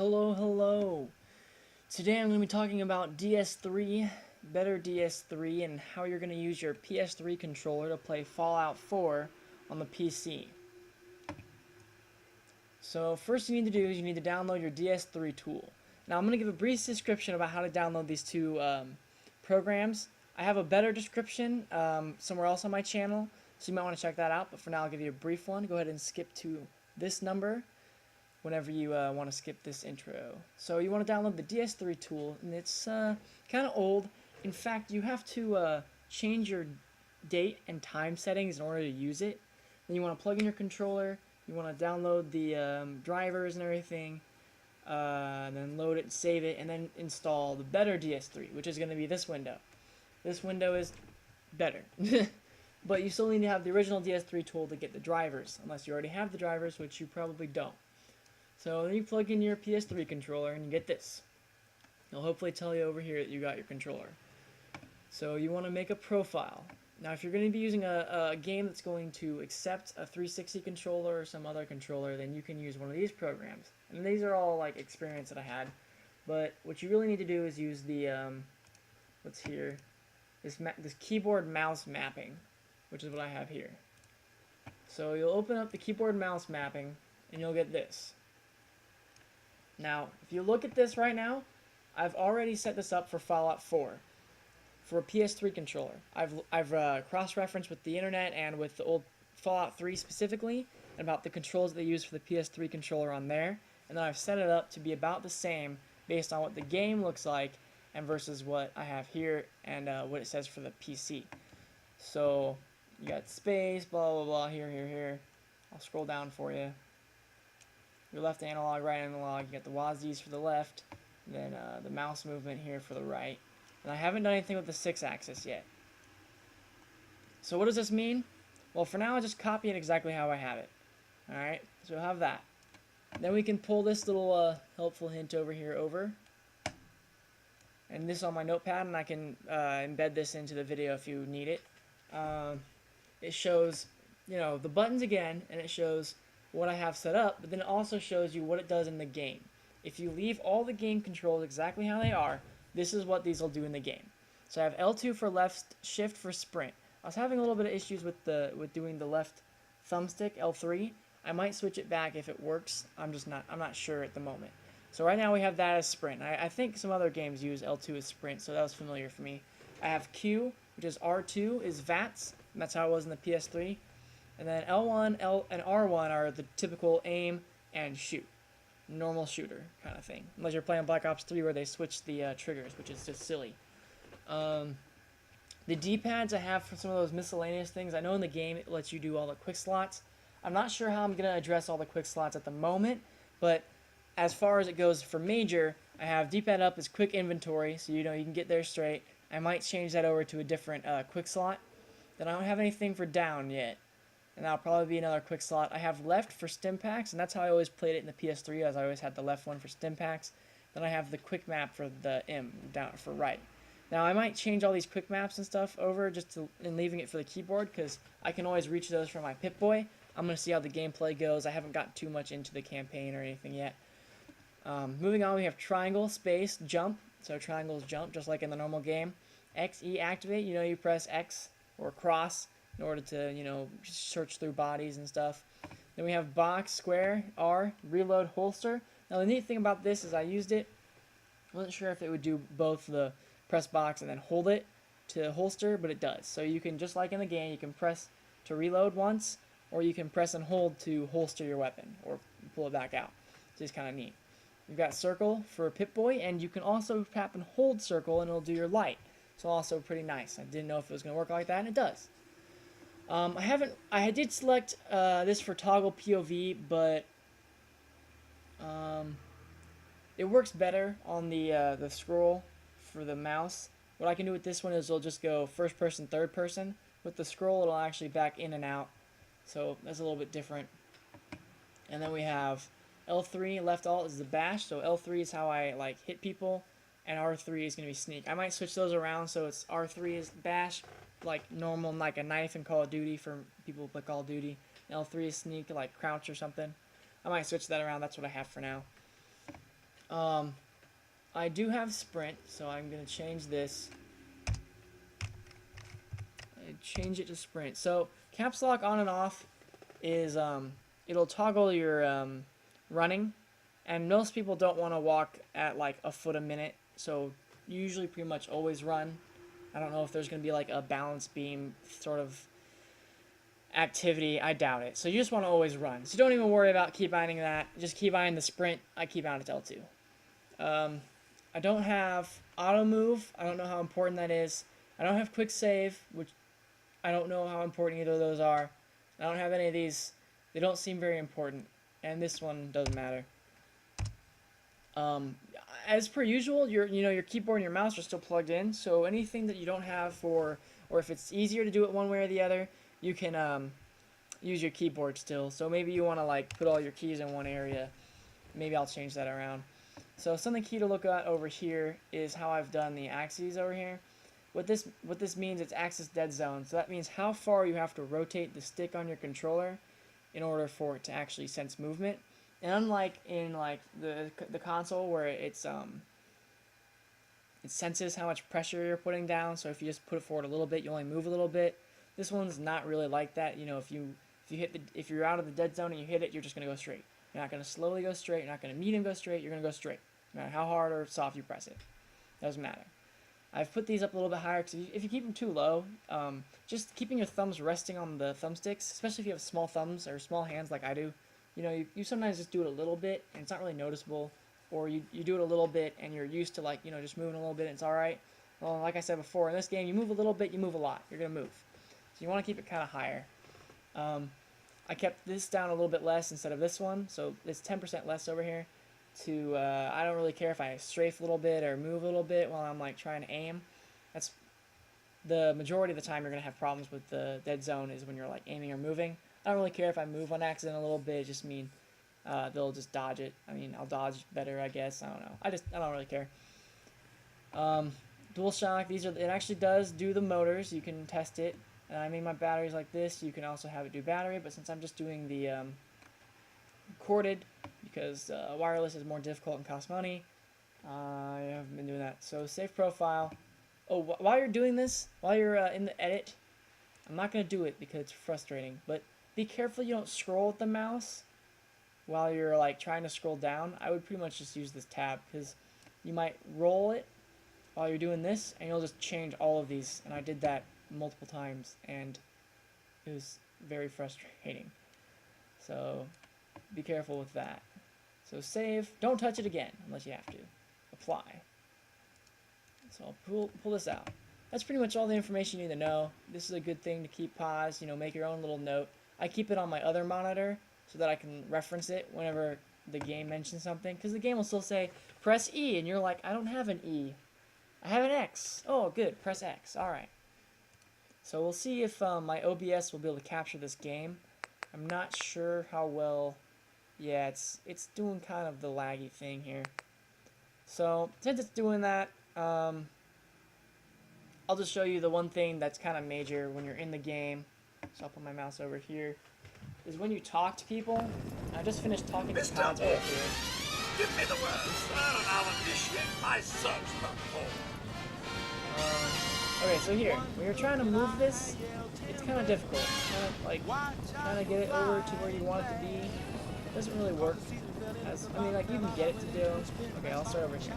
Hello. Today I'm going to be talking about DS3, better DS3, and how you're going to use your PS3 controller to play Fallout 4 on the PC. So first you need to do is you need to download your DS3 tool. Now I'm going to give a brief description about how to download these two programs. I have a better description somewhere else on my channel, so you might want to check that out, but for now I'll give you a brief one. Go ahead and skip to this number whenever you want to skip this intro. So you want to download the DS3 tool, and it's kind of old. In fact, you have to change your date and time settings in order to use it. Then you want to plug in your controller, you want to download the drivers and everything, and then load it, save it, and then install the better DS3, which is going to be this window. This window is better. But you still need to have the original DS3 tool to get the drivers, unless you already have the drivers, which you probably don't. So then you plug in your PS3 controller and you get this. It'll hopefully tell you over here that you got your controller. So you want to make a profile. Now if you're going to be using a game that's going to accept a 360 controller or some other controller, then you can use one of these programs. And these are all like experience that I had. But what you really need to do is use the, what's here, this keyboard mouse mapping, which is what I have here. So you'll open up the keyboard mouse mapping and you'll get this. Now, if you look at this right now, I've already set this up for Fallout 4 for a PS3 controller. I've cross-referenced with the internet and with the old Fallout 3 specifically about the controls they use for the PS3 controller on there, and then I've set it up to be about the same based on what the game looks like and versus what I have here and what it says for the PC. So you got space, blah blah blah, here. I'll scroll down for you. Your left analog, right analog, you got the WASDs for the left, and then the mouse movement here for the right. And I haven't done anything with the 6-axis yet. So what does this mean? Well, for now I just copy it exactly how I have it. Alright, so we'll have that. Then we can pull this little helpful hint over here over. And this on my notepad, and I can embed this into the video if you need it. It shows, the buttons again, and it shows what I have set up, but then it also shows you what it does in the game. If you leave all the game controls exactly how they are, this is what these will do in the game. So I have L2 for left, shift for sprint. I was having a little bit of issues with doing the left thumbstick, L3. I might switch it back if it works. I'm not sure at the moment. So right now we have that as sprint. I think some other games use L2 as sprint, so that was familiar for me. I have Q, which is R2 is V.A.T.S, and that's how it was in the PS3. And then L1, L, and R1 are the typical aim and shoot. Normal shooter kind of thing. Unless you're playing Black Ops 3 where they switch the triggers, which is just silly. The D-pads I have for some of those miscellaneous things. I know in the game it lets you do all the quick slots. I'm not sure how I'm going to address all the quick slots at the moment, but as far as it goes for major, I have D-pad up as quick inventory, so you can get there straight. I might change that over to a different quick slot. Then I don't have anything for down yet. And that'll probably be another quick slot. I have left for stimpaks, and that's how I always played it in the PS3, as I always had the left one for stimpaks. Then I have the quick map for the M, down for right. Now I might change all these quick maps and stuff over and leaving it for the keyboard, because I can always reach those from my Pip-Boy. I'm going to see how the gameplay goes. I haven't gotten too much into the campaign or anything yet. Moving on, we have triangle, space, jump. So triangle is jump, just like in the normal game. X, E, activate. You press X or cross in order to, search through bodies and stuff. Then we have box, square, R, reload, holster. Now the neat thing about this is I used it. I wasn't sure if it would do both the press box and then hold it to holster, but it does. So you can, just like in the game, you can press to reload once, or you can press and hold to holster your weapon, or pull it back out. It's just kind of neat. You've got circle for Pip-Boy, and you can also tap and hold circle, and it'll do your light. So also pretty nice. I didn't know if it was going to work like that, and it does. I did select this for toggle POV, but it works better on the scroll for the mouse. What I can do with this one is it'll just go first person, third person. With the scroll, it'll actually back in and out, so that's a little bit different. And then we have L3, left alt is the bash, so L3 is how I hit people, and R3 is going to be sneak. I might switch those around, so it's R3 is bash, like normal, like a knife in Call of Duty for people who play Call of Duty. L3 is sneak, like crouch or something. I might switch that around. That's what I have for now. I do have sprint, so I'm going to change this. Change it to sprint. So caps lock on and off is it'll toggle your running, and most people don't want to walk at like a foot a minute, so you usually pretty much always run. I don't know if there's going to be like a balance beam sort of activity. I doubt it. So you just want to always run. So don't even worry about keybinding that. Just keybind the sprint. I keybind it to L2. I don't have auto move. I don't know how important that is. I don't have quick save, which I don't know how important either of those are. I don't have any of these. They don't seem very important. And this one doesn't matter. As per usual, your keyboard and your mouse are still plugged in. So anything that you don't have or if it's easier to do it one way or the other, you can use your keyboard still. So maybe you want to like put all your keys in one area. Maybe I'll change that around. So something key to look at over here is how I've done the axes over here. What this means, it's axis dead zone. So that means how far you have to rotate the stick on your controller in order for it to actually sense movement. And unlike in like the console where it senses how much pressure you're putting down, so if you just put it forward a little bit, you only move a little bit. This one's not really like that. You know, if you're out of the dead zone and you hit it, you're just gonna go straight. You're not gonna slowly go straight. You're not gonna medium go straight. You're gonna go straight, no matter how hard or soft you press it. Doesn't matter. I've put these up a little bit higher because if you keep them too low, just keeping your thumbs resting on the thumbsticks, especially if you have small thumbs or small hands like I do, you know, you sometimes just do it a little bit and it's not really noticeable, or you do it a little bit and you're used to like, you know, just moving a little bit and it's alright. Well, like I said before, in this game, you move a little bit, you move a lot. You're going to move. So you want to keep it kind of higher. I kept this down a little bit less instead of this one, so it's 10% less over here. I don't really care if I strafe a little bit or move a little bit while I'm like trying to aim. That's the majority of the time you're going to have problems with the dead zone is when you're like aiming or moving. I don't really care if I move on accident a little bit. It just mean they'll just dodge it. I mean, I'll dodge better, I guess. I don't know. I don't really care. DualShock, it actually does do the motors. You can test it. I made my batteries like this. You can also have it do battery, but since I'm just doing the corded, because wireless is more difficult and costs money, I haven't been doing that. So save profile. Oh, while you're doing this, while you're in the edit, I'm not going to do it because it's frustrating, but be careful you don't scroll with the mouse while you're like trying to scroll down. I would pretty much just use this tab because you might roll it while you're doing this and you'll just change all of these, and I did that multiple times and it was very frustrating. So be careful with that. So save, don't touch it again unless you have to. Apply. So I'll pull this out. That's pretty much all the information you need to know. This is a good thing to keep paused, you know, make your own little note. I keep it on my other monitor so that I can reference it whenever the game mentions something, because the game will still say, press E, and you're like, I don't have an E. I have an X. Oh, good, press X. Alright. So we'll see if my OBS will be able to capture this game. I'm not sure how well. Yeah, it's doing kind of the laggy thing here. So since it's doing that, I'll just show you the one thing that's kind of major when you're in the game. So I'll put my mouse over here. Is when you talk to people. I just finished talking to Pads over here. Give me the word, sir, and I'll initiate my search for Okay, so here, when you're trying to move this, it's kind of difficult. Kind of get it over to where you want it to be. It doesn't really work. I mean, like, you can get it to do. Okay, I'll start over here.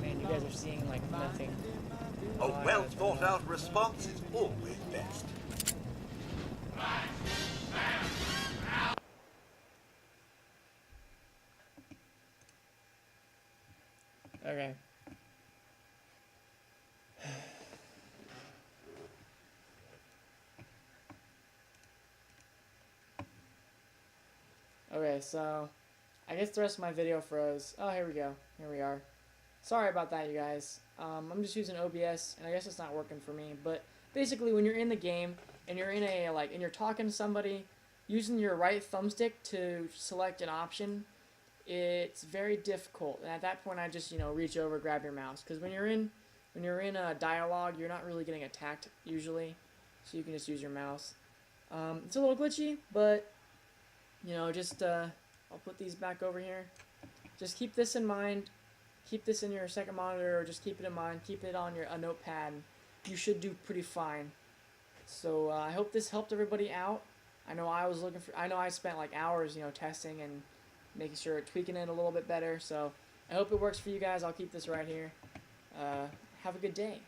Man, you guys are seeing, like, nothing. a well-thought-out response is always best. Okay. Okay, so I guess the rest of my video froze. Oh, here we go. Here we are. Sorry about that, you guys. I'm just using OBS, and I guess it's not working for me. But basically, when you're in the game and you're in a and you're talking to somebody, using your right thumbstick to select an option, it's very difficult. And at that point, I just reach over, grab your mouse, because when you're in a dialogue, you're not really getting attacked usually, so you can just use your mouse. It's a little glitchy, but you know, just I'll put these back over here. Just keep this in mind. Keep this in your second monitor, or just keep it in mind. Keep it on a notepad. You should do pretty fine. So I hope this helped everybody out. I know I spent like hours, you know, testing and making sure, tweaking it a little bit better. So I hope it works for you guys. I'll keep this right here. Have a good day.